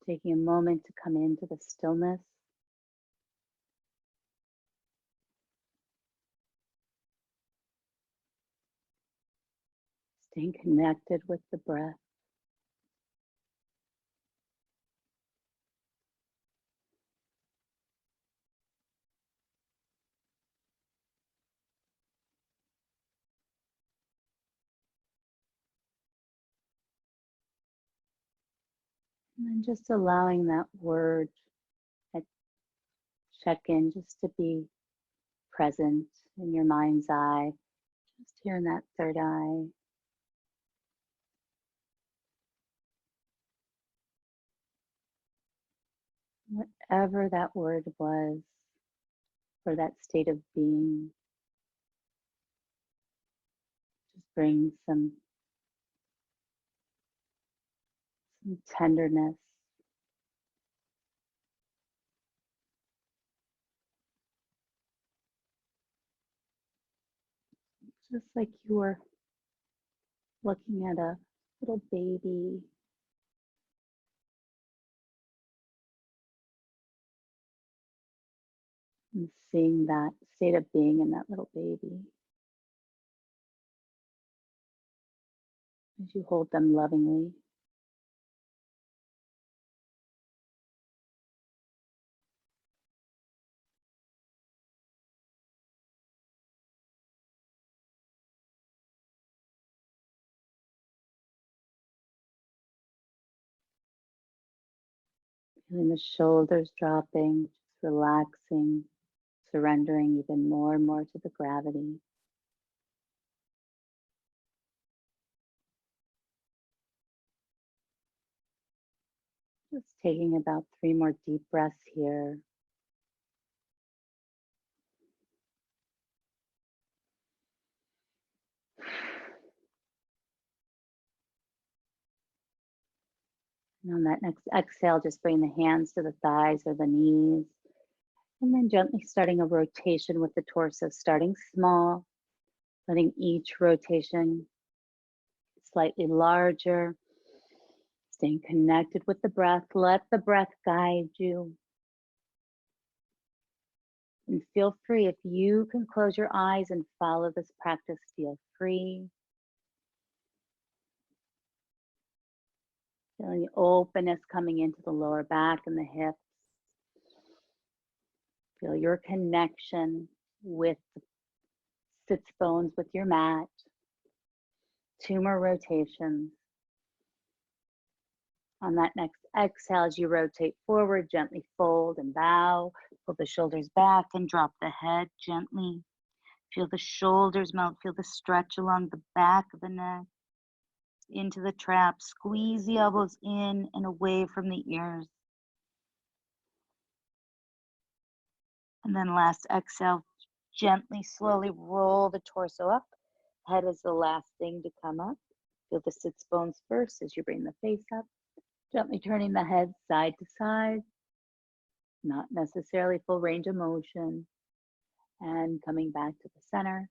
Taking a moment to come into the stillness. Staying connected with the breath. And then just allowing that word, that check-in, just to be present in your mind's eye, just here in that third eye. Whatever that word was, or that state of being, just bring some tenderness. Just like you were looking at a little baby. And seeing that state of being in that little baby. As you hold them lovingly. Feeling the shoulders dropping, just relaxing, surrendering even more and more to the gravity. Just taking about 3 more deep breaths here. And on that next exhale, just bring the hands to the thighs or the knees. And then gently starting a rotation with the torso, starting small, letting each rotation slightly larger, staying connected with the breath. Let the breath guide you. And feel free, if you can close your eyes and follow this practice, feel free. Feeling the openness coming into the lower back and the hips. Feel your connection with the sits bones with your mat. 2 more rotations. On that next exhale, as you rotate forward, gently fold and bow. Pull the shoulders back and drop the head gently. Feel the shoulders melt. Feel the stretch along the back of the neck. Into the trap. Squeeze the elbows in and away from the ears. And then last exhale, gently, slowly roll the torso up. Head is the last thing to come up. Feel the sits bones first as you bring the face up. Gently turning the head side to side. Not necessarily full range of motion. And coming back to the center.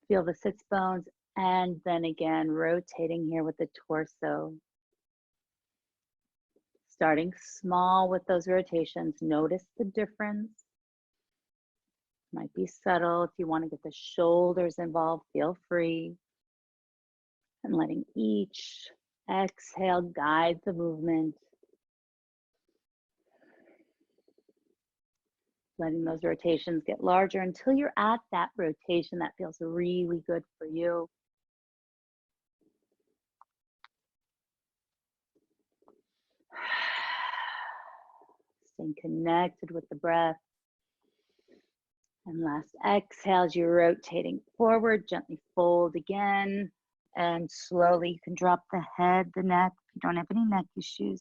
Feel the sits bones. And then again, rotating here with the torso. Starting small with those rotations. Notice the difference. Might be subtle. If you want to get the shoulders involved, feel free. And letting each exhale guide the movement. Letting those rotations get larger until you're at that rotation that feels really good for you. Staying connected with the breath. And last exhale, as you're rotating forward, gently fold again. And slowly you can drop the head, the neck. If you don't have any neck issues,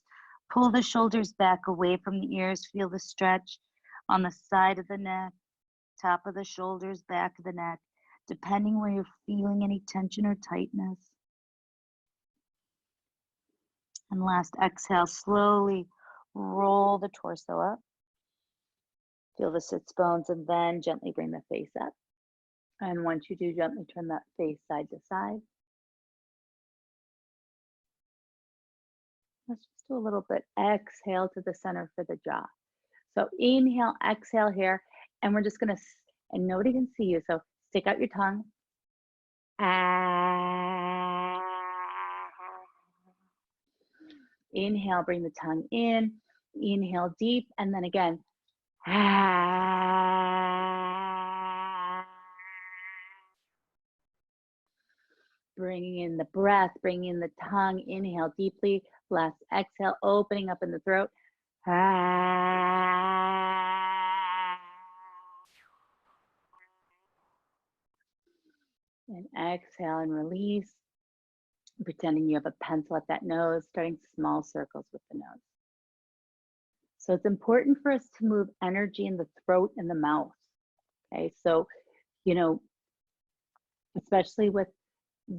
pull the shoulders back away from the ears. Feel the stretch on the side of the neck, top of the shoulders, back of the neck, depending where you're feeling any tension or tightness. And last exhale, slowly roll the torso up. Feel the sits bones and then gently bring the face up. And once you do, gently turn that face side to side. Let's just do a little bit. Exhale to the center for the jaw. So inhale, exhale here, and we're just gonna, and nobody can see you, so stick out your tongue. Inhale, bring the tongue in. Inhale deep, and then again. Bringing in the breath, bringing in the tongue. Inhale deeply. Last exhale, opening up in the throat. And exhale and release. Pretending you have a pencil at that nose, starting small circles with the nose. So it's important for us to move energy in the throat and the mouth. Okay, so, you know, especially with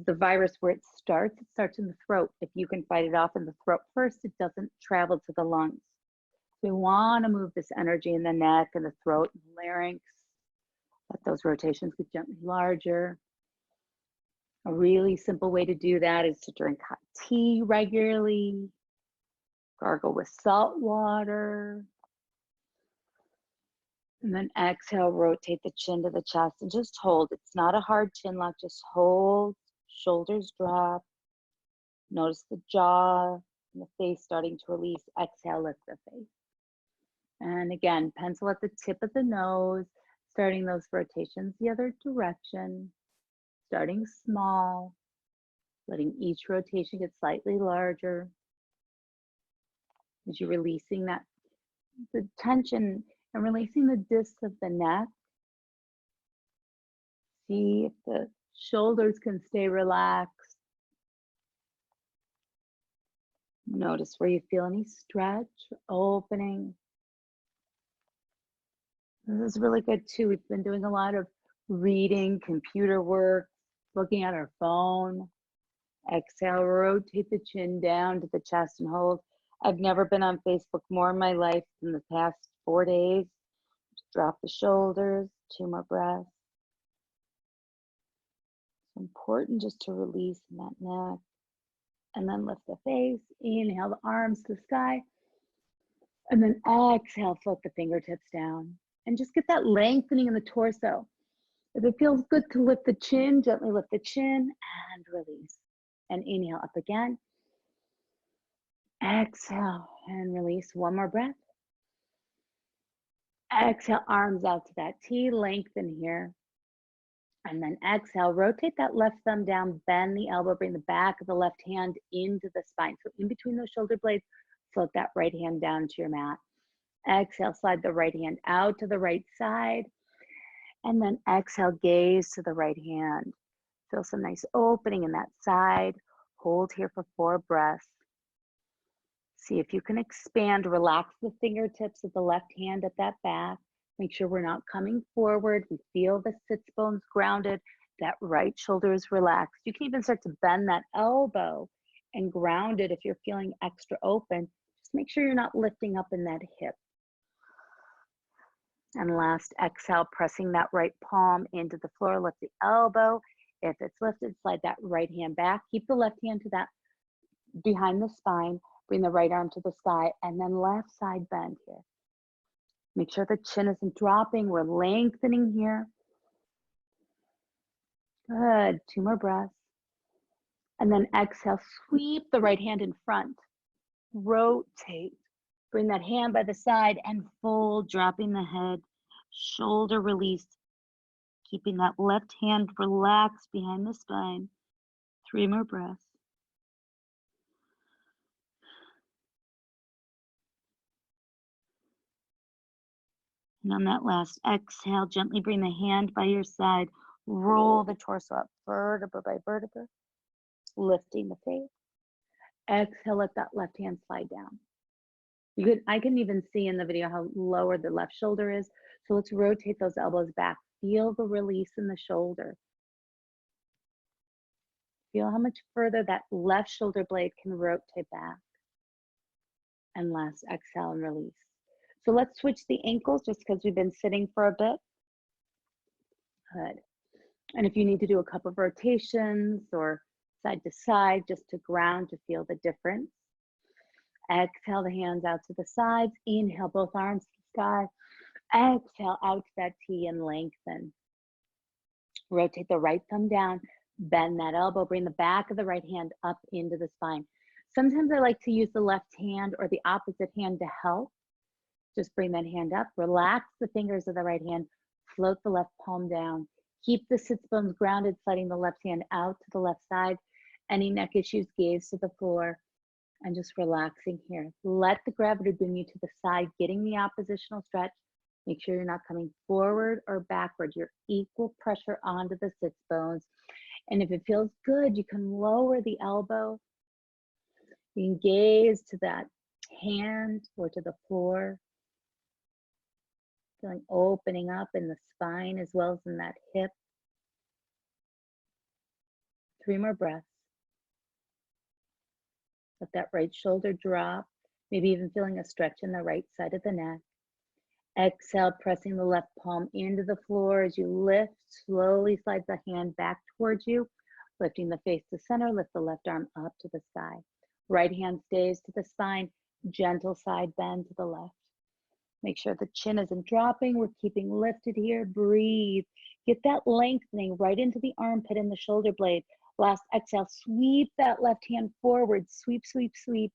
the virus where it starts in the throat. If you can fight it off in the throat first, it doesn't travel to the lungs. So we want to move this energy in the neck and the throat and the larynx. Let those rotations get gently larger. A really simple way to do that is to drink hot tea regularly, gargle with salt water, and then exhale, rotate the chin to the chest and just hold. It's not a hard chin lock, just hold, shoulders drop. Notice the jaw and the face starting to release. Exhale, lift the face. And again, pencil at the tip of the nose, starting those rotations the other direction. Starting small, letting each rotation get slightly larger. As you're releasing that, the tension and releasing the disc of the neck. See if the shoulders can stay relaxed. Notice where you feel any stretch, opening. This is really good too. We've been doing a lot of reading, computer work, looking at our phone. Exhale, rotate the chin down to the chest and hold. I've never been on Facebook more in my life than the past 4 days. Just drop the shoulders, 2 more breaths. It's important just to release in that neck. And then lift the face. Inhale the arms to the sky. And then exhale, float the fingertips down. And just get that lengthening in the torso. If it feels good to lift the chin, gently lift the chin and release. And inhale up again. Exhale and release. 1 more breath. Exhale, arms out to that T, lengthen here. And then exhale, rotate that left thumb down, bend the elbow, bring the back of the left hand into the spine. So in between those shoulder blades, float that right hand down to your mat. Exhale, slide the right hand out to the right side. And then exhale, gaze to the right hand. Feel some nice opening in that side. Hold here for 4 breaths. See if you can expand, relax the fingertips of the left hand at that back. Make sure we're not coming forward. We feel the sits bones grounded. That right shoulder is relaxed. You can even start to bend that elbow and ground it if you're feeling extra open. Just make sure you're not lifting up in that hip. And last, exhale, pressing that right palm into the floor. Lift the elbow. If it's lifted, slide that right hand back. Keep the left hand to that behind the spine. Bring the right arm to the sky, and then left side bend here. Make sure the chin isn't dropping. We're lengthening here. Good. 2 more breaths. And then exhale, sweep the right hand in front. Rotate. Bring that hand by the side and fold, dropping the head. Shoulder release. Keeping that left hand relaxed behind the spine. 3 more breaths. And on that last exhale, gently bring the hand by your side. Roll the torso up, vertebra by vertebra, lifting the face. Exhale, let that left hand slide down. I can even see in the video how lower the left shoulder is. So let's rotate those elbows back. Feel the release in the shoulder. Feel how much further that left shoulder blade can rotate back. And last exhale and release. So let's switch the ankles just because we've been sitting for a bit. Good. And if you need to do a couple of rotations or side to side just to ground to feel the difference. Exhale the hands out to the sides. Inhale both arms to the sky. Exhale out to that T and lengthen. Rotate the right thumb down, bend that elbow, bring the back of the right hand up into the spine. Sometimes I like to use the left hand or the opposite hand to help. Just bring that hand up, relax the fingers of the right hand, float the left palm down. Keep the sits bones grounded, sliding the left hand out to the left side. Any neck issues, gaze to the floor, and just relaxing here. Let the gravity bring you to the side, getting the oppositional stretch. Make sure you're not coming forward or backward. You're equal pressure onto the sits bones. And if it feels good, you can lower the elbow. You can gaze to that hand or to the floor. Feeling opening up in the spine as well as in that hip. 3 more breaths. Let that right shoulder drop, maybe even feeling a stretch in the right side of the neck. Exhale, pressing the left palm into the floor as you lift. Slowly slide the hand back towards you, lifting the face to center. Lift the left arm up to the sky. Right hand stays to the spine. Gentle side bend to the left. Make sure the chin isn't dropping. We're keeping lifted here. Breathe. Get that lengthening right into the armpit and the shoulder blade. Last exhale, sweep that left hand forward. Sweep, sweep, sweep.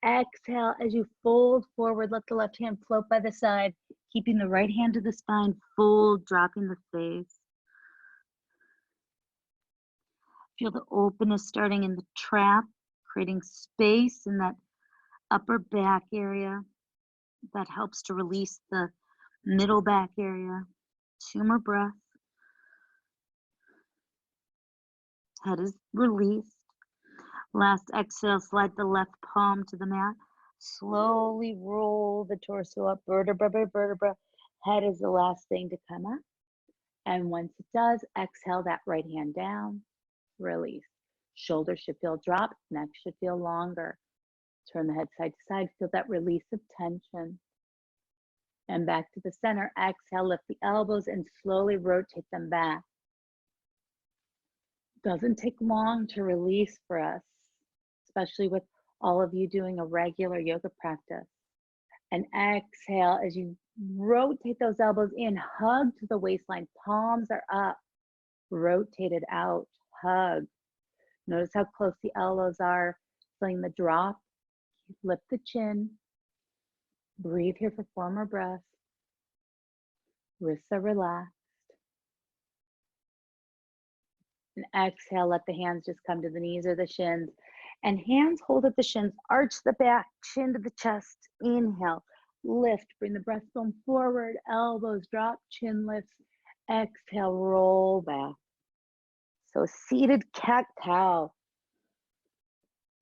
Exhale as you fold forward. Let the left hand float by the side, keeping the right hand to the spine. Fold, dropping the face. Feel the openness starting in the trap, creating space in that upper back area. That helps to release the middle back area. 2 more breaths. Head is released. Last exhale, slide the left palm to the mat. Slowly roll the torso up, vertebra by vertebra. Head is the last thing to come up. And once it does, exhale that right hand down. Release. Shoulders should feel dropped, neck should feel longer. Turn the head side to side, feel that release of tension. And back to the center. Exhale, lift the elbows and slowly rotate them back. Doesn't take long to release for us, especially with all of you doing a regular yoga practice. And exhale as you rotate those elbows in, hug to the waistline, palms are up, rotate it out, hug. Notice how close the elbows are, feeling the drop. Lift the chin. Breathe here for 4 more breaths. Wrists are relaxed. And exhale, let the hands just come to the knees or the shins. And hands hold at the shins, arch the back, chin to the chest. Inhale, lift, bring the breastbone forward, elbows drop, chin lifts. Exhale, roll back. So seated cat-cow.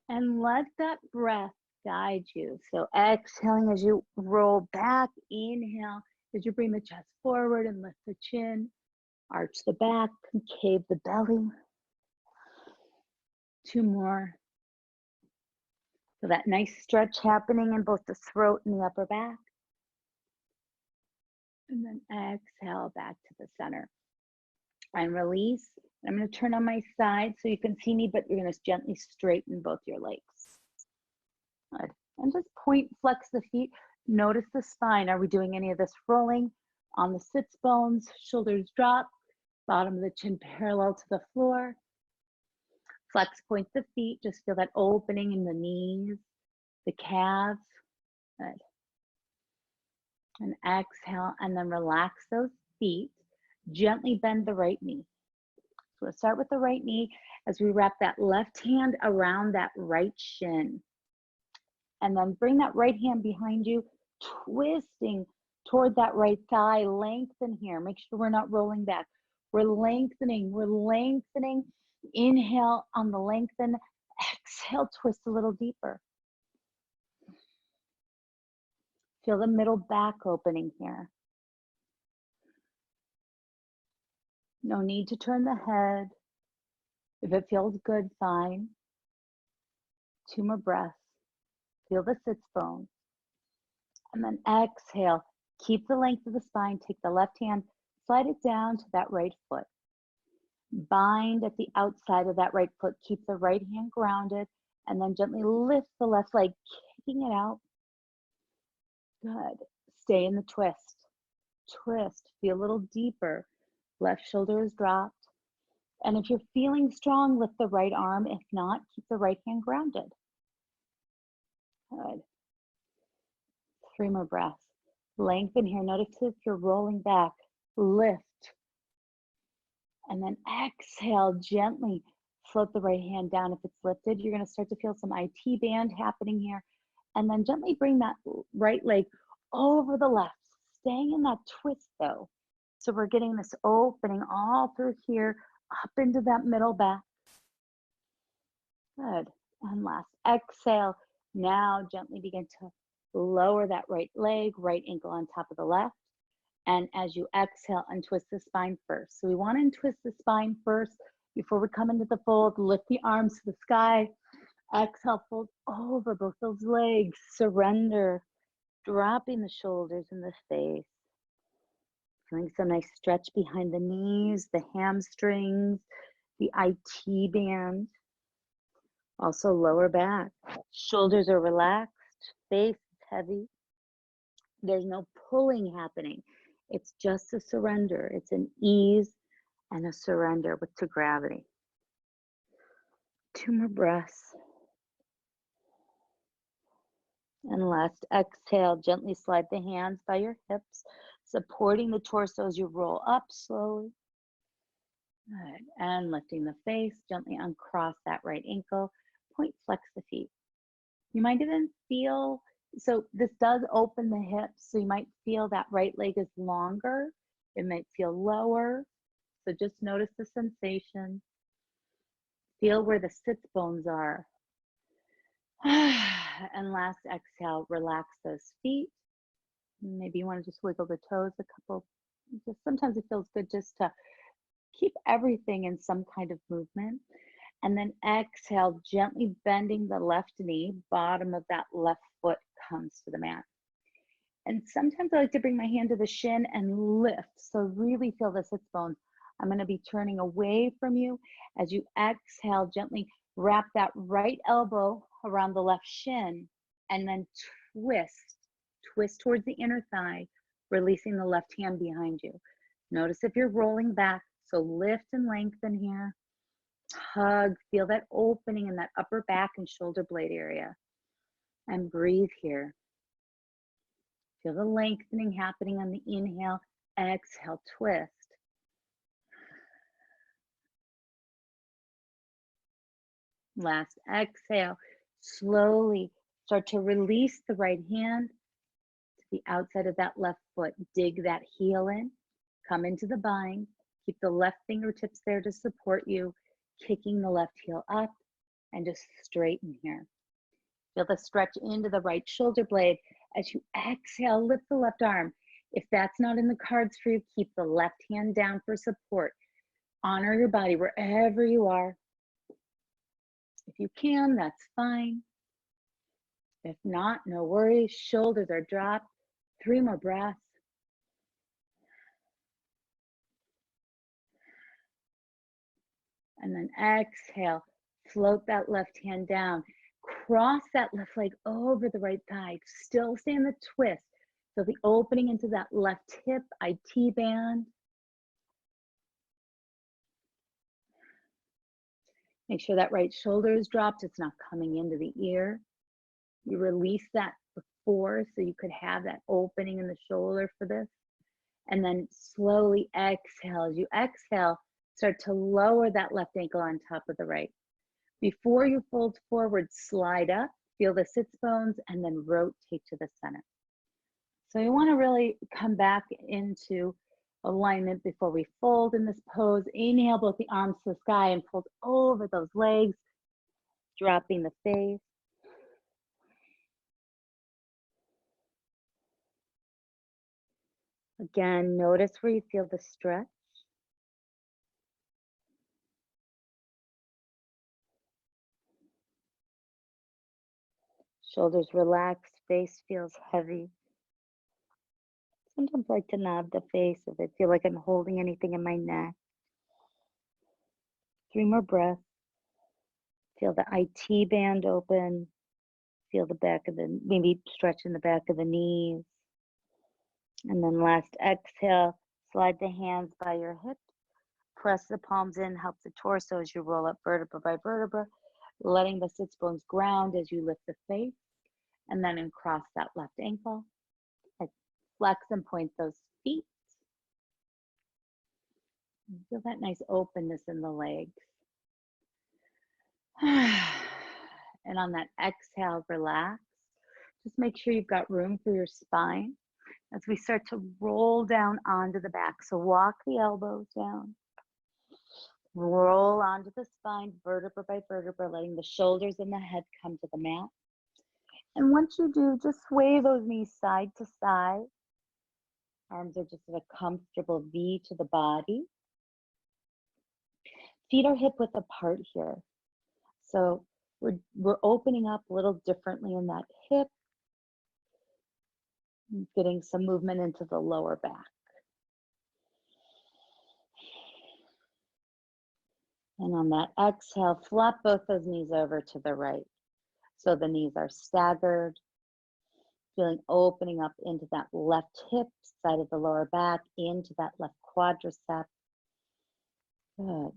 And let that breath guide you. So exhaling as you roll back, inhale as you bring the chest forward and lift the chin, arch the back, concave the belly. 2 more. So that nice stretch happening in both the throat and the upper back. And then exhale back to the center. And release. I'm going to turn on my side so you can see me, but you're going to gently straighten both your legs. Good. And just point, flex the feet. Notice the spine. Are we doing any of this rolling? On the sits bones, shoulders drop, bottom of the chin parallel to the floor. Flex, point the feet. Just feel that opening in the knees, the calves. Good. And exhale, and then relax those feet. Gently bend the right knee. So we'll start with the right knee as we wrap that left hand around that right shin. And then bring that right hand behind you, twisting toward that right thigh. Lengthen here. Make sure we're not rolling back. We're lengthening. We're lengthening. Inhale on the lengthen. Exhale, twist a little deeper. Feel the middle back opening here. No need to turn the head. If it feels good, fine. 2 more breaths. Feel the sits bones. And then exhale. Keep the length of the spine. Take the left hand, slide it down to that right foot. Bind at the outside of that right foot. Keep the right hand grounded. And then gently lift the left leg. kicking it out. Good. Stay in the twist. Twist. Feel a little deeper. Left shoulder is dropped. And if you're feeling strong, lift the right arm. If not, keep the right hand grounded. Good. 3 more breaths. Lengthen here. Notice if you're rolling back. Lift. And then exhale gently. Float the right hand down. If it's lifted, you're going to start to feel some IT band happening here. And then gently bring that right leg over the left. Staying in that twist though. So we're getting this opening all through here, up into that middle back. Good. And last, exhale. Now gently begin to lower that right leg, right ankle on top of the left. And as you exhale, untwist the spine first. So we want to untwist the spine first before we come into the fold. Lift the arms to the sky. Exhale, fold over both those legs. Surrender. Dropping the shoulders and the face. Feeling some nice stretch behind the knees, the hamstrings, the IT band. Also lower back. Shoulders are relaxed. Face is heavy. There's no pulling happening. It's just a surrender. It's an ease and a surrender to gravity. 2 more breaths. And last, exhale, gently slide the hands by your hips, supporting the torso as you roll up slowly. Good. And lifting the face, gently uncross that right ankle, point flex the feet. You might even feel, so this does open the hips, so you might feel that right leg is longer. It might feel lower. So just notice the sensation. Feel where the sits bones are. And last exhale, relax those feet. Maybe you want to just wiggle the toes a couple. Just sometimes it feels good just to keep everything in some kind of movement. And then exhale, gently bending the left knee, bottom of that left foot comes to the mat. And sometimes I like to bring my hand to the shin and lift. So really feel the sits bones. I'm going to be turning away from you. As you exhale, gently wrap that right elbow around the left shin and then twist towards the inner thigh, releasing the left hand behind you. Notice if you're rolling back, so lift and lengthen here. Hug, feel that opening in that upper back and shoulder blade area. And breathe here. Feel the lengthening happening on the inhale. Exhale, twist. Last exhale, slowly start to release the right hand to the outside of that left foot. Dig that heel in, come into the bind, keep the left fingertips there to support you, kicking the left heel up and just straighten here. Feel the stretch into the right shoulder blade. As you exhale, lift the left arm. If that's not in the cards for you, keep the left hand down for support. Honor your body wherever you are. If you can, that's fine. If not, no worries. Shoulders are dropped. 3 more breaths. And then exhale, float that left hand down. Cross that left leg over the right thigh. Still stay in the twist. So the opening into that left hip, IT band. Make sure that right shoulder is dropped. It's not coming into the ear. You release that before so you could have that opening in the shoulder for this. And then slowly exhale. As you exhale, start to lower that left ankle on top of the right. Before you fold forward, slide up, feel the sits bones, and then rotate to the center. So you want to really come back into alignment before we fold in this pose. Inhale, both the arms to the sky and fold over those legs, dropping the face. Again, notice where you feel the stretch. Shoulders relaxed, face feels heavy. Sometimes I like to nod the face if I feel like I'm holding anything in my neck. 3 more breaths. Feel the IT band open. Feel the back of the, maybe stretching the back of the knees. And then last exhale, slide the hands by your hips. Press the palms in, help the torso as you roll up vertebra by vertebra, letting the sits bones ground as you lift the face. And then uncross that left ankle. Flex and point those feet. Feel that nice openness in the legs. And on that exhale, relax. Just make sure you've got room for your spine as we start to roll down onto the back. So walk the elbows down. Roll onto the spine, vertebra by vertebra, letting the shoulders and the head come to the mat. And once you do, just sway those knees side to side. Arms are just at a comfortable V to the body. Feet are hip width apart here. So we're opening up a little differently in that hip, getting some movement into the lower back. And on that exhale, flop both those knees over to the right. So the knees are staggered, feeling opening up into that left hip, side of the lower back, into that left quadricep. Good.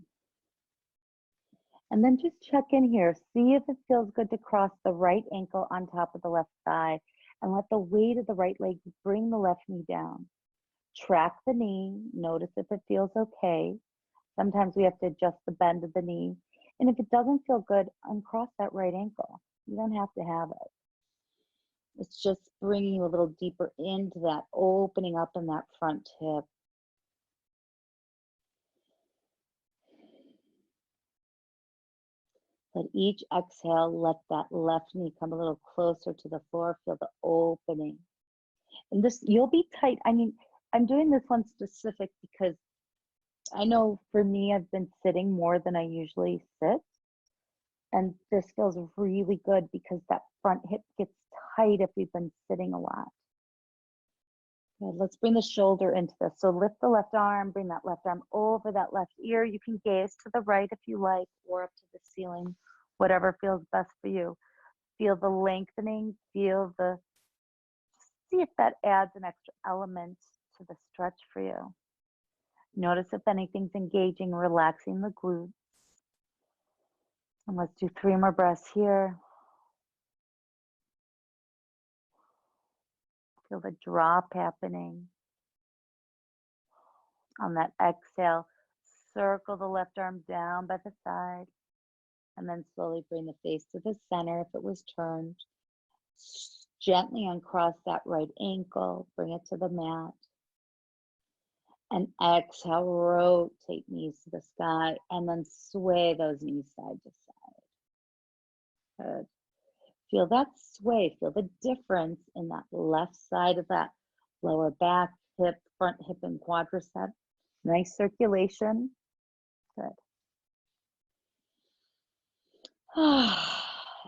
And then just check in here. See if it feels good to cross the right ankle on top of the left thigh and let the weight of the right leg bring the left knee down. Track the knee. Notice if it feels okay. Sometimes we have to adjust the bend of the knee. And if it doesn't feel good, uncross that right ankle. You don't have to have it. It's just bringing you a little deeper into that, opening up in that front hip. Let each exhale, let that left knee come a little closer to the floor. Feel the opening. And this, you'll be tight. I mean, I'm doing this one specific because I know for me, I've been sitting more than I usually sit. And this feels really good because that front hip gets tight if we've been sitting a lot. Good. Let's bring the shoulder into this. So lift the left arm, bring that left arm over that left ear. You can gaze to the right if you like, or up to the ceiling, whatever feels best for you. Feel the lengthening, feel the, see if that adds an extra element to the stretch for you. Notice if anything's engaging, relaxing the glutes. And let's do 3 more breaths here. Feel the drop happening. On that exhale, circle the left arm down by the side, and then slowly bring the face to the center if it was turned. Gently uncross that right ankle, bring it to the mat. And exhale, rotate knees to the sky, and then sway those knees side to side. Good. Feel that sway, feel the difference in that left side of that lower back, hip, front hip, and quadricep. Nice circulation. Good.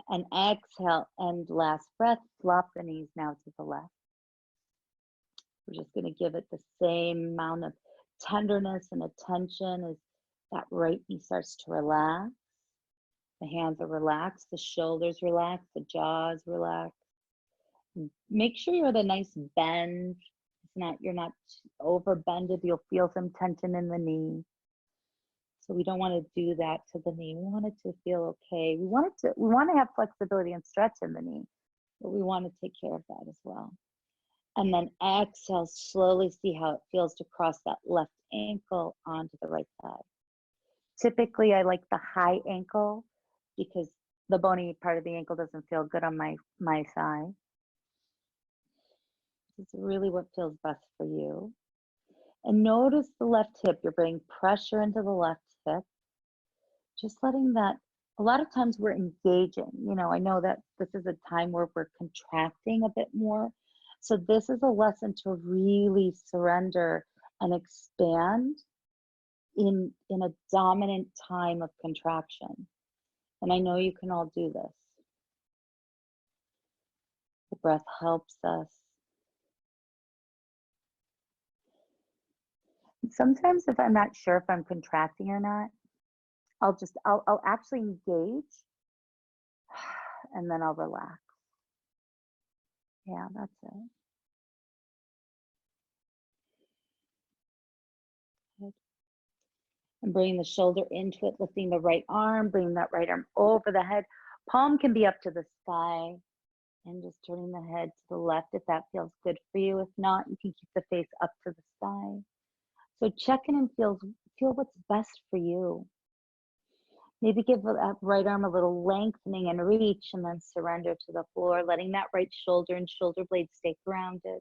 And exhale, and last breath, flop the knees now to the left. We're just going to give it the same amount of tenderness and attention as that right knee starts to relax. The hands are relaxed, the shoulders relax, the jaws relax. Make sure you're at a nice bend. You're not over bended. You'll feel some tension in the knee. So we don't want to do that to the knee. We want it to feel okay. We want to have flexibility and stretch in the knee, but we want to take care of that as well. And then exhale, slowly see how it feels to cross that left ankle onto the right thigh. Typically, I like the high ankle because the bony part of the ankle doesn't feel good on my thigh. It's really what feels best for you. And notice the left hip. You're bringing pressure into the left hip. Just letting that, a lot of times we're engaging. You know, I know that this is a time where we're contracting a bit more. So this is a lesson to really surrender and expand in a dominant time of contraction. And I know you can all do this. The breath helps us. Sometimes if I'm not sure if I'm contracting or not, I'll actually engage and then I'll relax. Yeah, that's it. Good. And bring the shoulder into it, lifting the right arm, bring that right arm over the head. Palm can be up to the sky, and just turning the head to the left if that feels good for you. If not, you can keep the face up to the sky. So check in and feel what's best for you. Maybe give that right arm a little lengthening and reach, and then surrender to the floor, letting that right shoulder and shoulder blade stay grounded.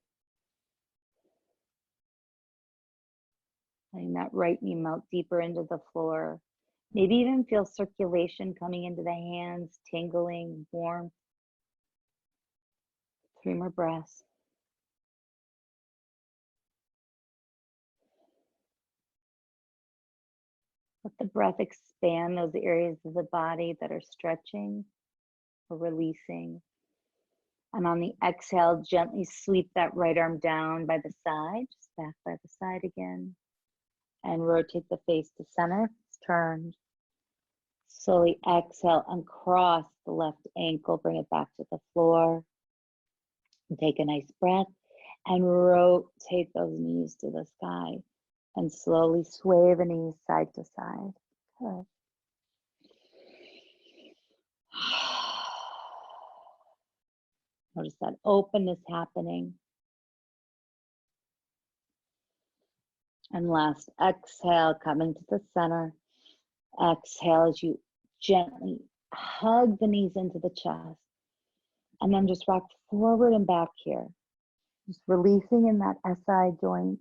Letting that right knee melt deeper into the floor. Maybe even feel circulation coming into the hands, tingling, warmth. 3 more breaths. Let the breath expand those areas of the body that are stretching or releasing. And on the exhale, gently sweep that right arm down by the side, just back by the side again. And rotate the face to center, it's turned. Slowly exhale, uncross the left ankle, bring it back to the floor. And take a nice breath and rotate those knees to the sky. And slowly sway the knees side to side. Good. Notice that openness happening. And last, exhale, coming to the center. Exhale as you gently hug the knees into the chest. And then just rock forward and back here. Just releasing in that SI joint.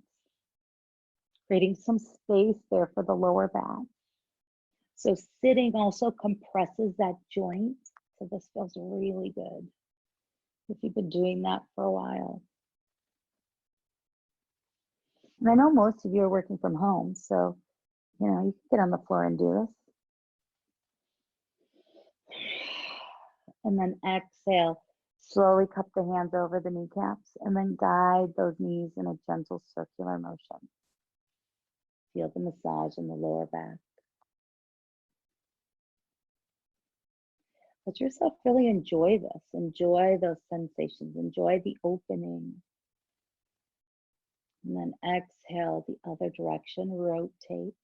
Creating some space there for the lower back. So sitting also compresses that joint. So this feels really good if you've been doing that for a while. And I know most of you are working from home, so you can get on the floor and do this. And then exhale, slowly cup the hands over the kneecaps and then guide those knees in a gentle circular motion. Feel the massage in the lower back. Let yourself really enjoy this. Enjoy those sensations. Enjoy the opening. And then exhale the other direction, rotate.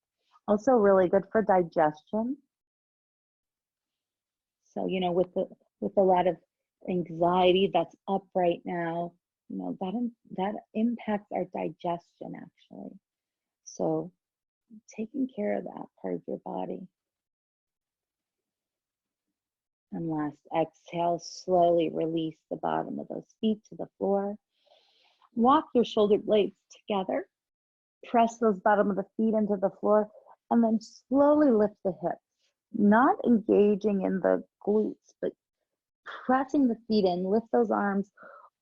Also really good for digestion. So, with a lot of anxiety that's up right now, that impacts our digestion actually. So taking care of that part of your body. And last, exhale, slowly release the bottom of those feet to the floor. Walk your shoulder blades together. Press those bottom of the feet into the floor, and then slowly lift the hips. Not engaging in the glutes, but pressing the feet in. Lift those arms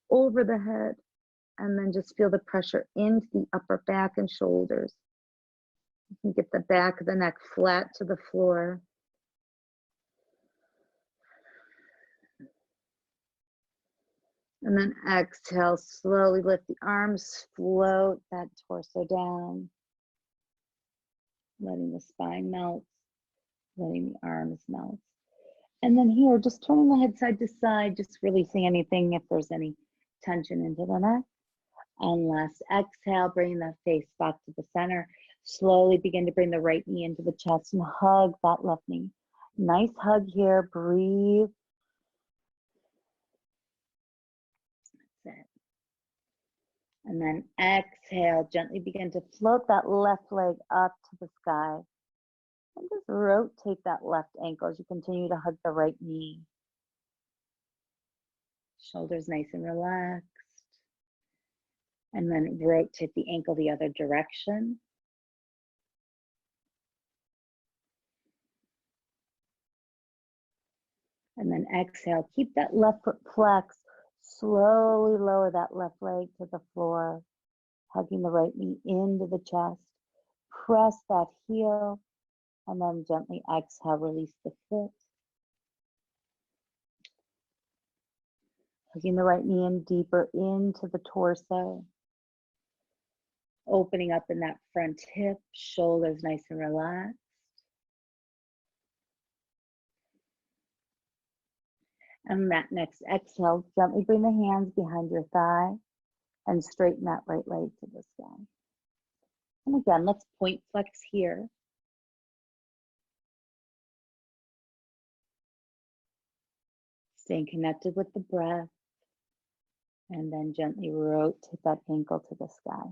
over the head, and then just feel the pressure into the upper back and shoulders. You can get the back of the neck flat to the floor. And then exhale, slowly lift the arms, float that torso down. Letting the spine melt, letting the arms melt. And then here, just turning the head side to side, just releasing anything if there's any tension into the neck. And last exhale, bring the face back to the center. Slowly begin to bring the right knee into the chest and hug that left knee. Nice hug here, breathe. That's it. And then exhale, gently begin to float that left leg up to the sky. And just rotate that left ankle as you continue to hug the right knee. Shoulders nice and relaxed. And then rotate the ankle the other direction. And then exhale, keep that left foot flexed. Slowly lower that left leg to the floor, hugging the right knee into the chest. Press that heel, and then gently exhale, release the foot. Hugging the right knee in deeper into the torso. Opening up in that front hip, shoulders nice and relaxed. And that next exhale, gently bring the hands behind your thigh and straighten that right leg to the sky. And again, let's point flex here. Staying connected with the breath. And then gently rotate that ankle to the sky.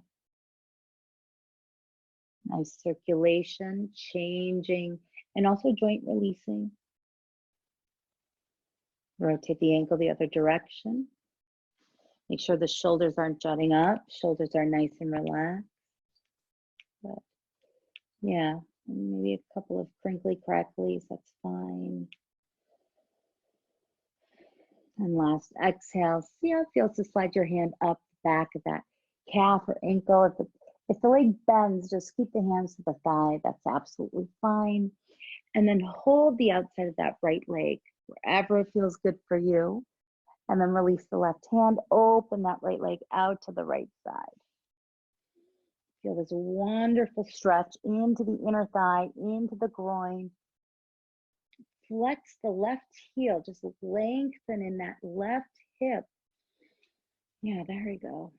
Nice circulation, changing, and also joint releasing. Rotate the ankle the other direction. Make sure the shoulders aren't jutting up. Shoulders are nice and relaxed. But yeah, maybe a couple of crinkly cracklies, that's fine. And last exhale, see how it feels to slide your hand up the back of that calf or ankle. If the leg bends, just keep the hands to the thigh. That's absolutely fine. And then hold the outside of that right leg wherever it feels good for you. And then release the left hand, open that right leg out to the right side. Feel this wonderful stretch into the inner thigh, into the groin. Flex the left heel, just lengthen in that left hip. Yeah, there we go.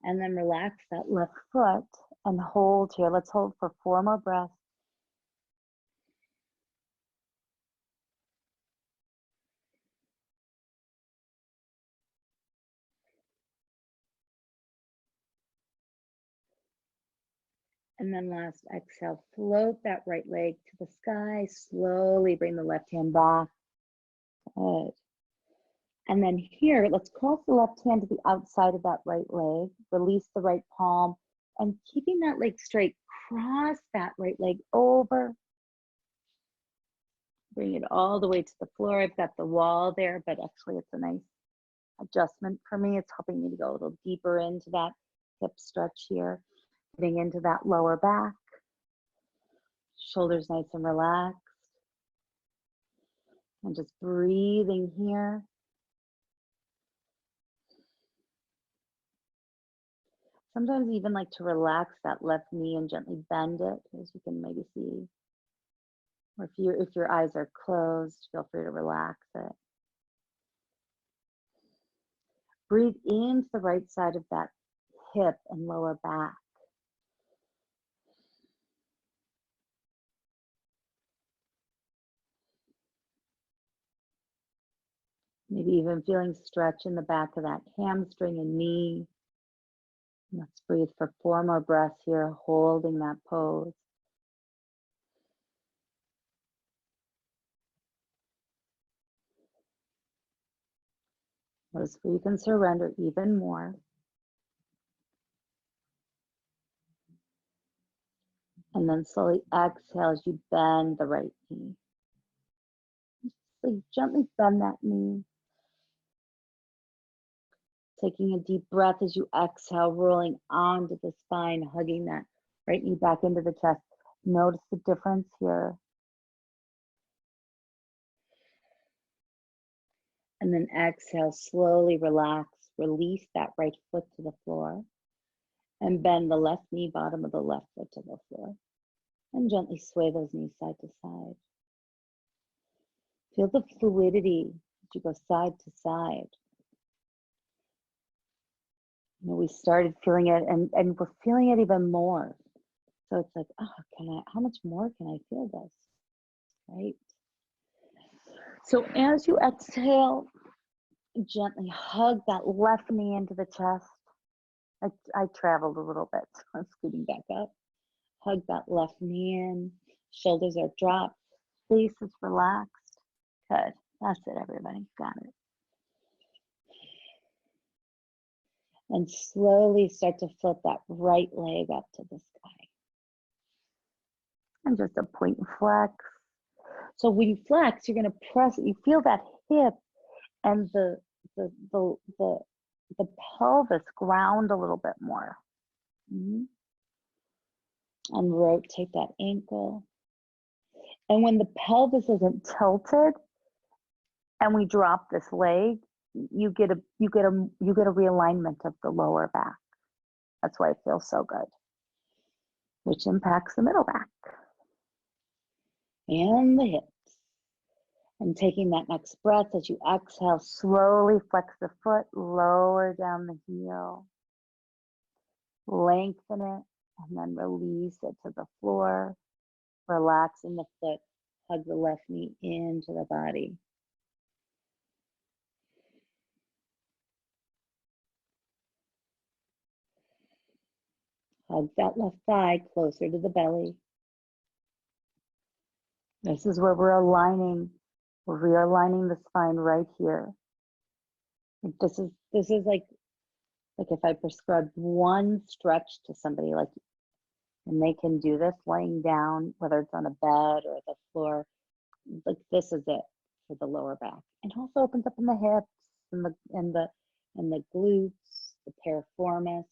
And then relax that left foot and hold here. Let's hold for 4 more breaths. And then last exhale, float that right leg to the sky. Slowly bring the left hand back. Good. And then here, let's cross the left hand to the outside of that right leg. Release the right palm. And keeping that leg straight, cross that right leg over. Bring it all the way to the floor. I've got the wall there, but actually it's a nice adjustment for me. It's helping me to go a little deeper into that hip stretch here. Getting into that lower back. Shoulders nice and relaxed. And just breathing here. Sometimes even like to relax that left knee and gently bend it, as you can maybe see. Or if your eyes are closed, feel free to relax it. Breathe into the right side of that hip and lower back. Maybe even feeling stretch in the back of that hamstring and knee. Let's breathe for 4 more breaths here, holding that pose. Notice where you can surrender even more. And then slowly exhale as you bend the right knee. So gently bend that knee. Taking a deep breath as you exhale, rolling onto the spine, hugging that right knee back into the chest. Notice the difference here. And then exhale, slowly relax. Release that right foot to the floor. And bend the left knee, bottom of the left foot to the floor. And gently sway those knees side to side. Feel the fluidity as you go side to side. You know, we started feeling it and we're feeling it even more. So it's like, oh, how much more can I feel this? Right? So as you exhale, gently hug that left knee into the chest. I traveled a little bit, so I'm scooting back up. Hug that left knee in. Shoulders are dropped. Face is relaxed. Good. That's it, everybody. Got it. And slowly start to flip that right leg up to the sky. And just a point and flex. So when you flex, you're going to press it. You feel that hip and the pelvis ground a little bit more. And rotate that ankle. And when the pelvis isn't tilted and we drop this leg, you get a realignment of the lower back. That's why it feels so good, which impacts the middle back and the hips. And taking that next breath, as you exhale, slowly flex the foot, lower down the heel, lengthen it, and then release it to the floor, relaxing the foot, hug the left knee into the body. Hug that left thigh closer to the belly. This is where we're realigning the spine right here. This is like if I prescribed one stretch to somebody, like, and they can do this laying down, whether it's on a bed or the floor, like this is it for the lower back. And also opens up in the hips and the glutes, the piriformis.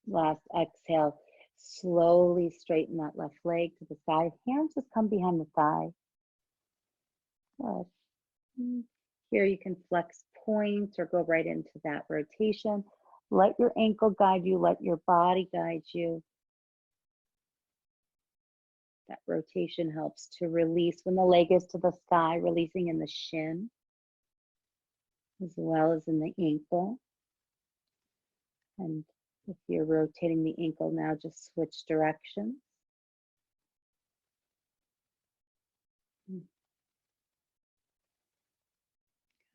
Last exhale, slowly straighten that left leg to the side. Hands just come behind the thigh. Good. Here you can flex points or go right into that rotation. Let your ankle guide you, let your body guide you. That rotation helps to release when the leg is to the sky, releasing in the shin, as well as in the ankle. And if you're rotating the ankle now, just switch directions.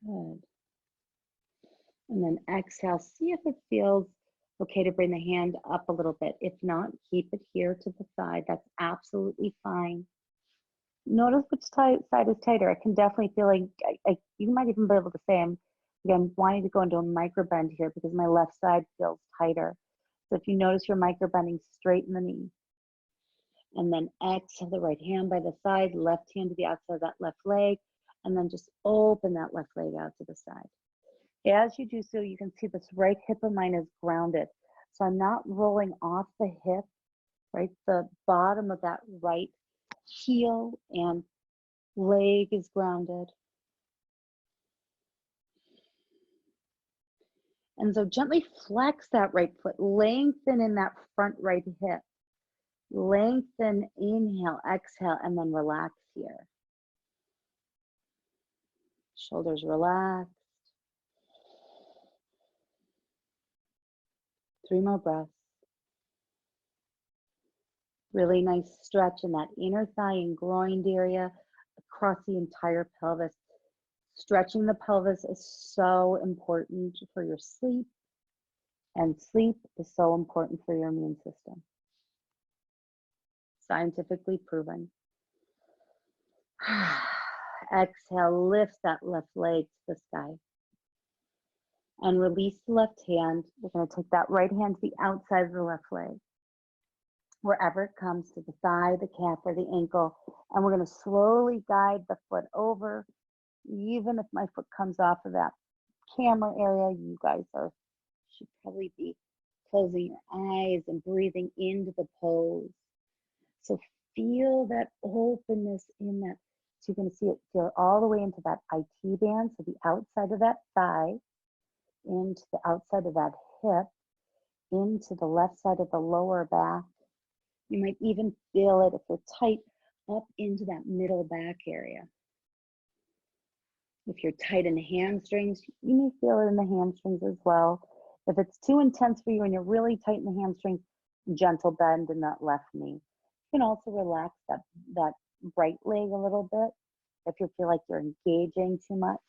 Good. And then exhale, see if it feels okay to bring the hand up a little bit. If not, keep it here to the side. That's absolutely fine. Notice which side is tighter. I can definitely feel like you might even be able to say I'm wanting to go into a micro bend here because my left side feels tighter. So if you notice your micro bending, straighten the knee. And then exhale the right hand by the side, left hand to the outside of that left leg, and then just open that left leg out to the side. As you do so, you can see this right hip of mine is grounded. So I'm not rolling off the hip, right? The bottom of that right heel and leg is grounded. And so gently flex that right foot, lengthen in that front right hip. Lengthen, inhale, exhale, and then relax here. Shoulders relaxed. 3 more breaths. Really nice stretch in that inner thigh and groin area across the entire pelvis. Stretching the pelvis is so important for your sleep, and sleep is so important for your immune system. Scientifically proven. Exhale, lift that left leg to the sky. And release the left hand. We're going to take that right hand to the outside of the left leg, wherever it comes, to the thigh, the calf, or the ankle. And we're going to slowly guide the foot over. Even if my foot comes off of that camera area, you guys should probably be closing your eyes and breathing into the pose. So feel that openness in that. So you're going to see it go all the way into that IT band, so the outside of that thigh, into the outside of that hip, into the left side of the lower back. You might even feel it, if you're tight, up into that middle back area. If you're tight in the hamstrings, you may feel it in the hamstrings as well. If it's too intense for you and you're really tight in the hamstrings, gentle bend in that left knee. You can also relax that right leg a little bit if you feel like you're engaging too much.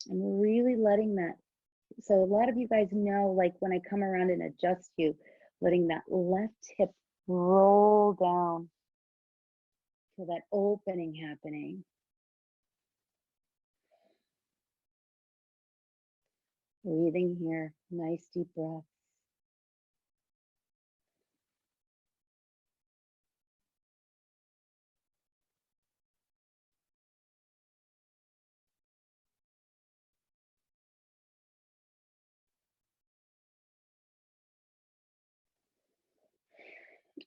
And really letting that, so a lot of you guys know, like when I come around and adjust you, letting that left hip roll down. So that opening happening. Breathing here, nice deep breath.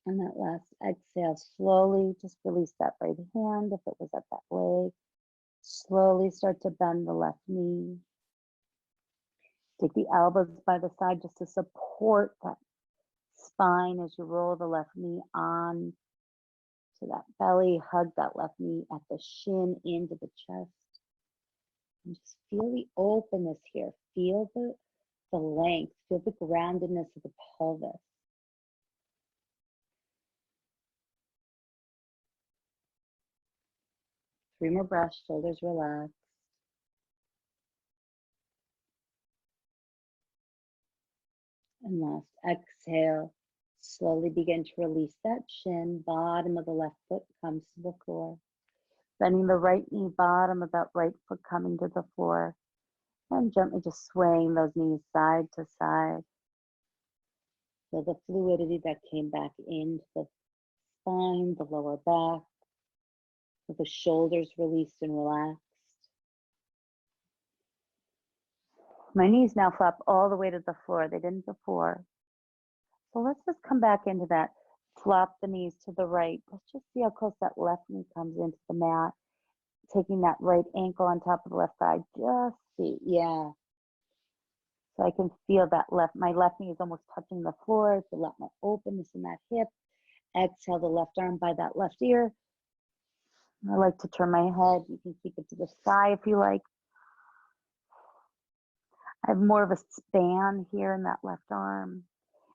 On that last exhale, slowly just release that right hand if it was at that leg. Slowly start to bend the left knee. Take the elbows by the side just to support that spine as you roll the left knee on to that belly. Hug that left knee at the shin into the chest. And just feel the openness here. Feel the length. Feel the groundedness of the pelvis. Three more breaths, shoulders relaxed. And last, exhale. Slowly begin to release that shin. Bottom of the left foot comes to the floor. Bending the right knee, bottom of that right foot coming to the floor. And gently just swaying those knees side to side. Feel the fluidity that came back into the spine, the lower back. With the shoulders released and relaxed. My knees now flop all the way to the floor. They didn't before. So let's just come back into that. Flop the knees to the right. Let's just see how close that left knee comes into the mat. Taking that right ankle on top of the left thigh. Just see, yeah. So I can feel that my left knee is almost touching the floor. Feel that more openness in that hip. Exhale the left arm by that left ear. I like to turn my head. You can keep it to the sky if you like. I have more of a span here in that left arm.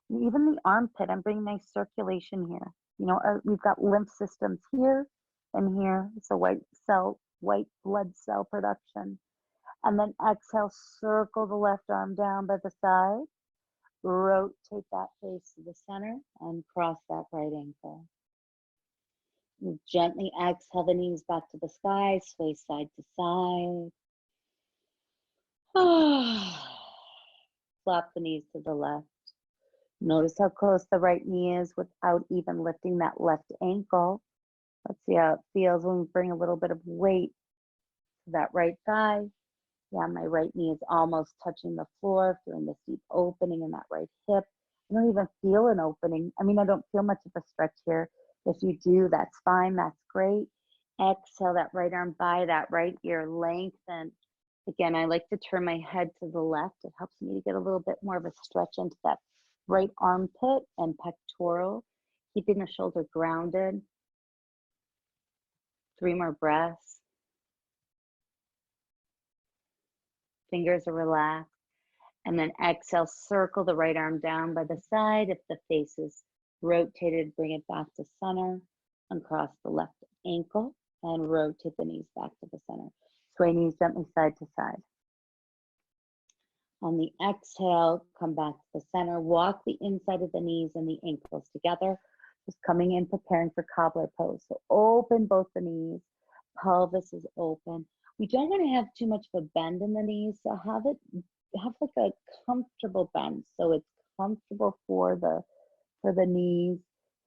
And even the armpit, I'm bringing nice circulation here. You know, we've got lymph systems here and here. It's a white blood cell production. And then exhale, circle the left arm down by the side. Rotate that face to the center and cross that right ankle. You gently exhale the knees back to the sky, sway side to side. Flop the knees to the left. Notice how close the right knee is without even lifting that left ankle. Let's see how it feels when we bring a little bit of weight to that right thigh. Yeah, my right knee is almost touching the floor, feeling this deep opening in that right hip. I don't even feel an opening. I mean, I don't feel much of a stretch here. If you do, that's fine. That's great. Exhale that right arm by that right ear, lengthen. Again, I like to turn my head to the left. It helps me to get a little bit more of a stretch into that right armpit and pectoral, keeping the shoulder grounded. 3 more breaths. Fingers are relaxed. And then exhale, circle the right arm down by the side. If the face is rotated, bring it back to center. Uncross the left ankle and rotate the knees back to the center. Sway knees gently side to side. On the exhale, come back to the center. Walk the inside of the knees and the ankles together. Just coming in, preparing for cobbler pose. So open both the knees. Pelvis is open. We don't want to have too much of a bend in the knees. So have like a comfortable bend. So it's comfortable for the knees.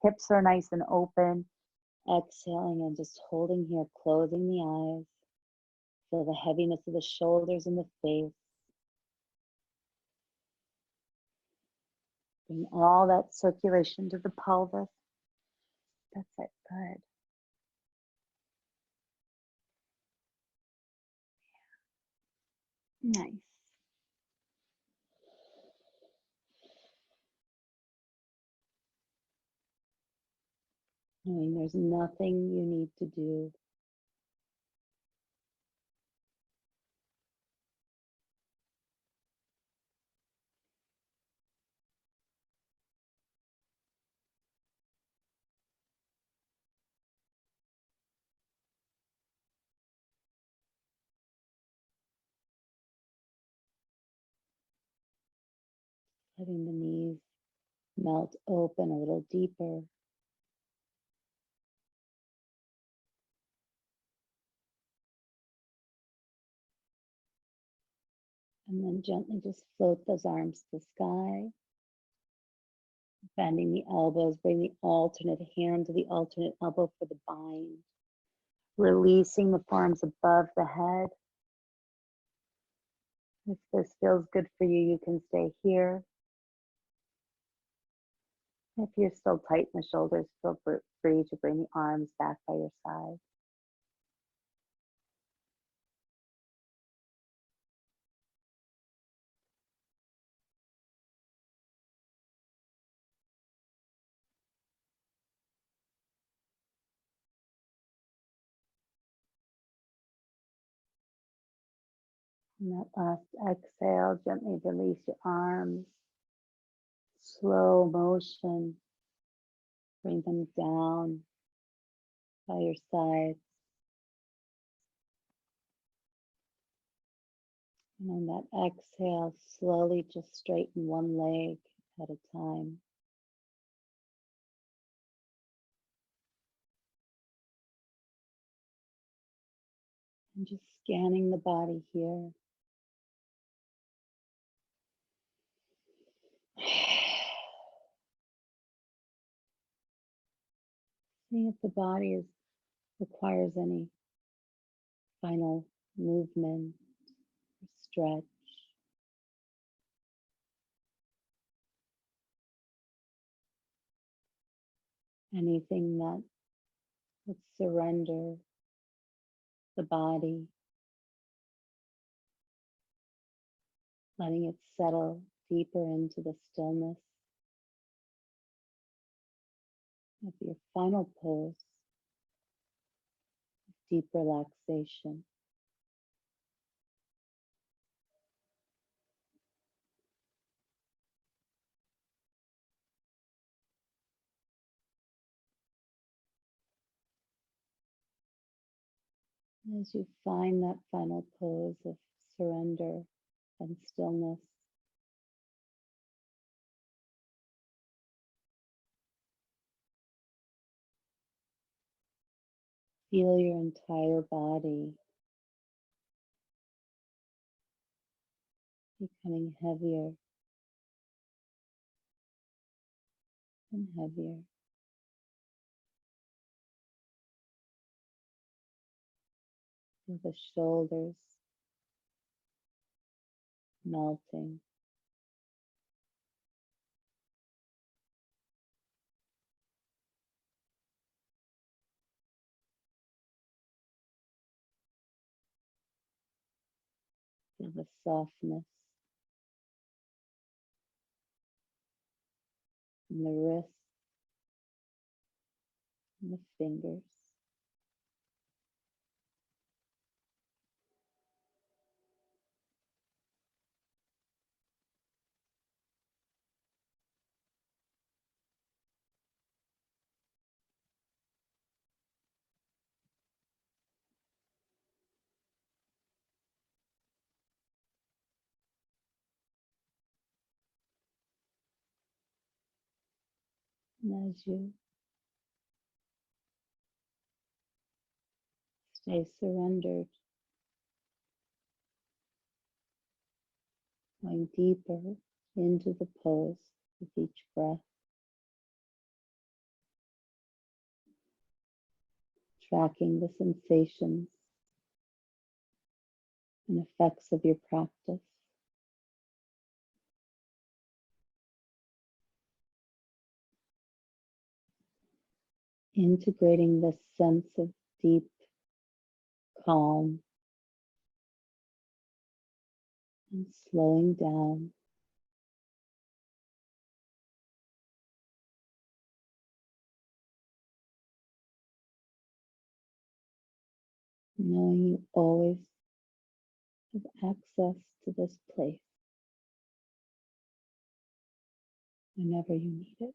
Hips are nice and open. Exhaling and just holding here, closing the eyes. Feel the heaviness of the shoulders and the face. Bring all that circulation to the pelvis. That's it, good. Nice. Knowing there's nothing you need to do. Letting the knees melt open a little deeper. And then gently just float those arms to the sky. Bending the elbows, bring the alternate hand to the alternate elbow for the bind. Releasing the forearms above the head. If this feels good for you, you can stay here. If you're still tight in the shoulders, feel free to bring the arms back by your side. And that last exhale, gently release your arms. Slow motion. Bring them down by your sides. And on that exhale, slowly just straighten one leg at a time. And just scanning the body here. Seeing if the body requires any final movement or stretch. Anything that would surrender the body, letting it settle deeper into the stillness of your final pose, deep relaxation. As you find that final pose of surrender and stillness, feel your entire body becoming heavier and heavier. Feel the shoulders melting. Feel the softness in the wrists and the fingers. And as you stay surrendered, going deeper into the pose with each breath, tracking the sensations and effects of your practice. Integrating this sense of deep calm and slowing down. Knowing you always have access to this place whenever you need it.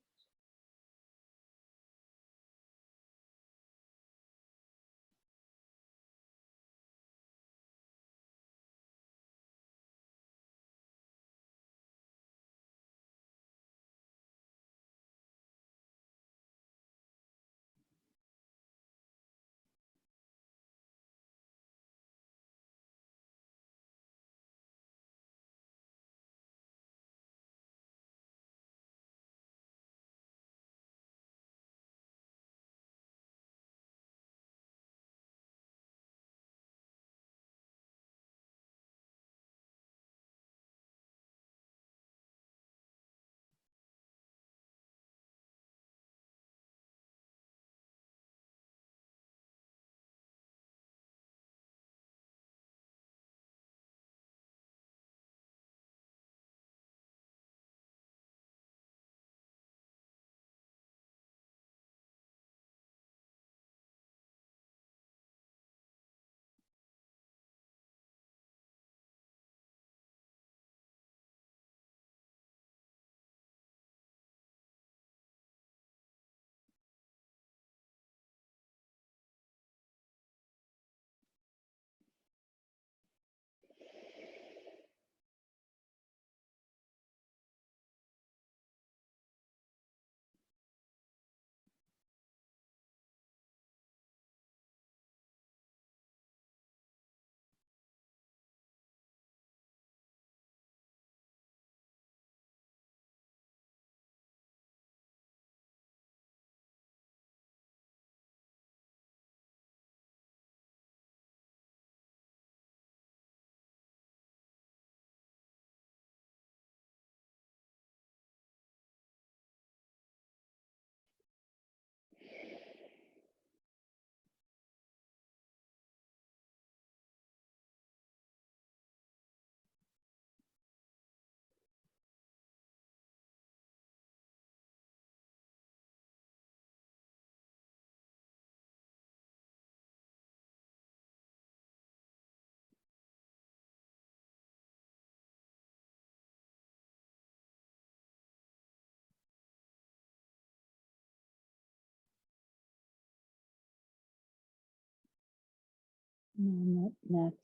And next,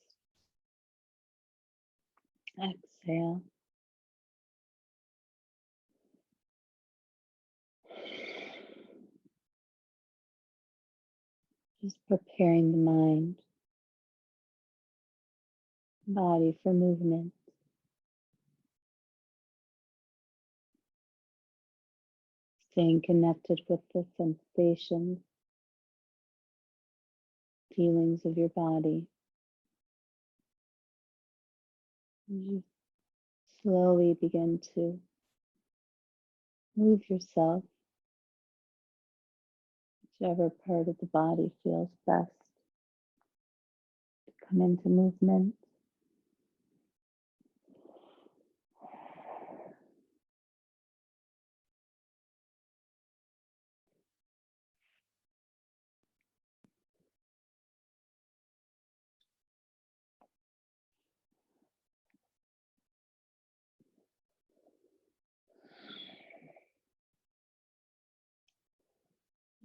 exhale. Just preparing the mind, body for movement. Staying connected with the sensations, feelings of your body. You slowly begin to move yourself, whichever part of the body feels best to come into movement.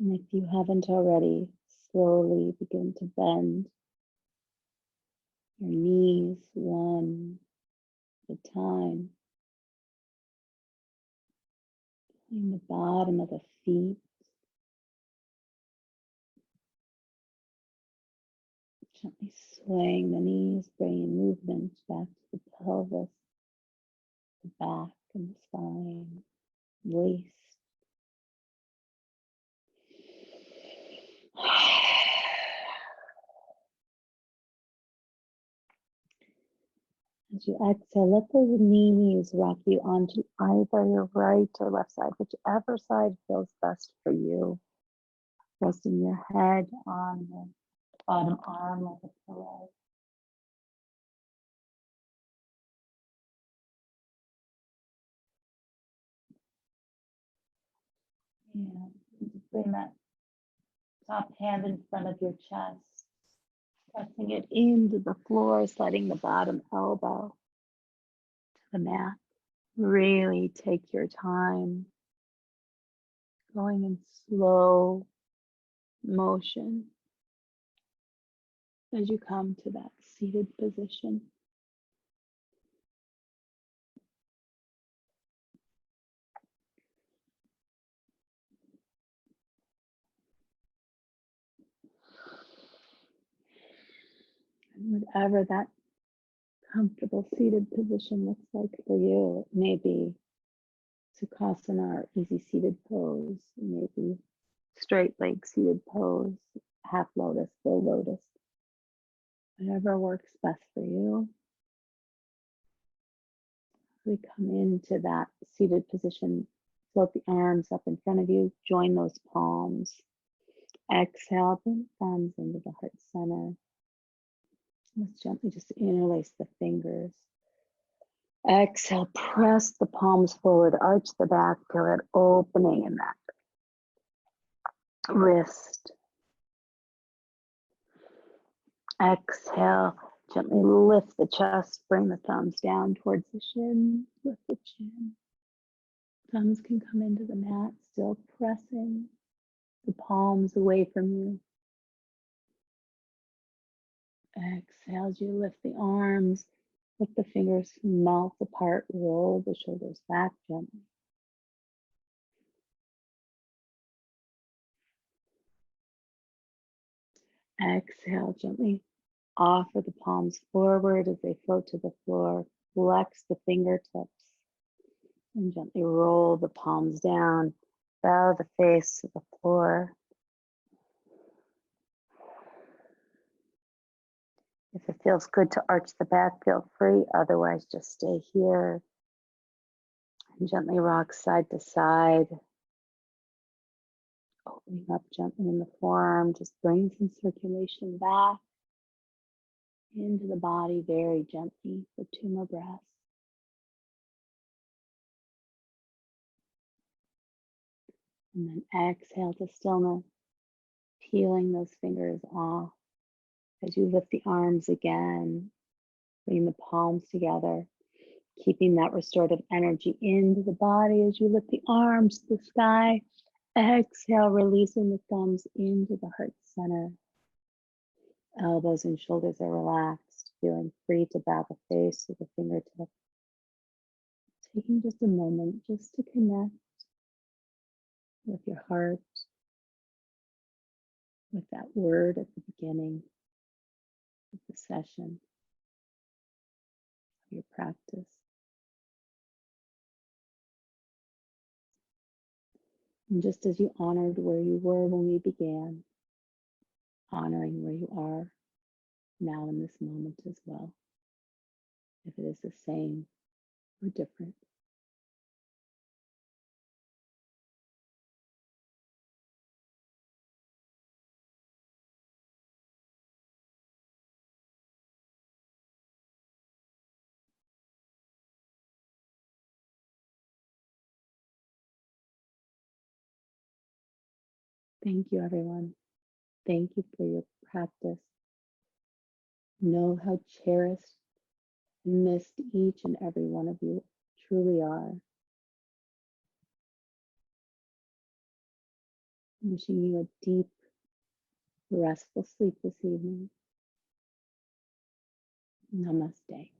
And if you haven't already, slowly begin to bend your knees one at a time, in the bottom of the feet, gently swaying the knees, bringing movement back to the pelvis, the back and the spine, waist. As you exhale, let those knees rock you onto either your right or left side, whichever side feels best for you. Resting your head on the bottom arm of the pillow. And bring that top hand in front of your chest, pressing it into the floor, sliding the bottom elbow to the mat. Really take your time, going in slow motion as you come to that seated position. And whatever that comfortable seated position looks like for you, it may be Sukhasana or easy seated pose, it may be straight leg seated pose, half lotus, full lotus, whatever works best for you. We come into that seated position, float the arms up in front of you, join those palms. Exhale, bring thumbs into the heart center. Let's gently just interlace the fingers. Exhale, press the palms forward, arch the back, feel it opening in that wrist. Exhale, gently lift the chest, bring the thumbs down towards the shin, lift the chin. Thumbs can come into the mat, still pressing the palms away from you. Exhale as you lift the arms, let the fingers melt apart, roll the shoulders back gently. Exhale, gently offer the palms forward as they float to the floor. Flex the fingertips and gently roll the palms down. Bow the face to the floor. If it feels good to arch the back, feel free. Otherwise, just stay here and gently rock side to side. Opening up gently in the forearm, just bring some circulation back into the body very gently for 2 more breaths. And then exhale to stillness, peeling those fingers off as you lift the arms again, bring the palms together, keeping that restorative energy into the body as you lift the arms to the sky. Exhale, releasing the thumbs into the heart center. Elbows and shoulders are relaxed, feeling free to bow the face to the fingertips. Taking just a moment just to connect with your heart, with that word at the beginning of the session, of your practice. And just as you honored where you were when we began, honoring where you are now in this moment as well, if it is the same or different. Thank you, everyone. Thank you for your practice. Know how cherished and missed each and every one of you truly are. Wishing you a deep, restful sleep this evening. Namaste.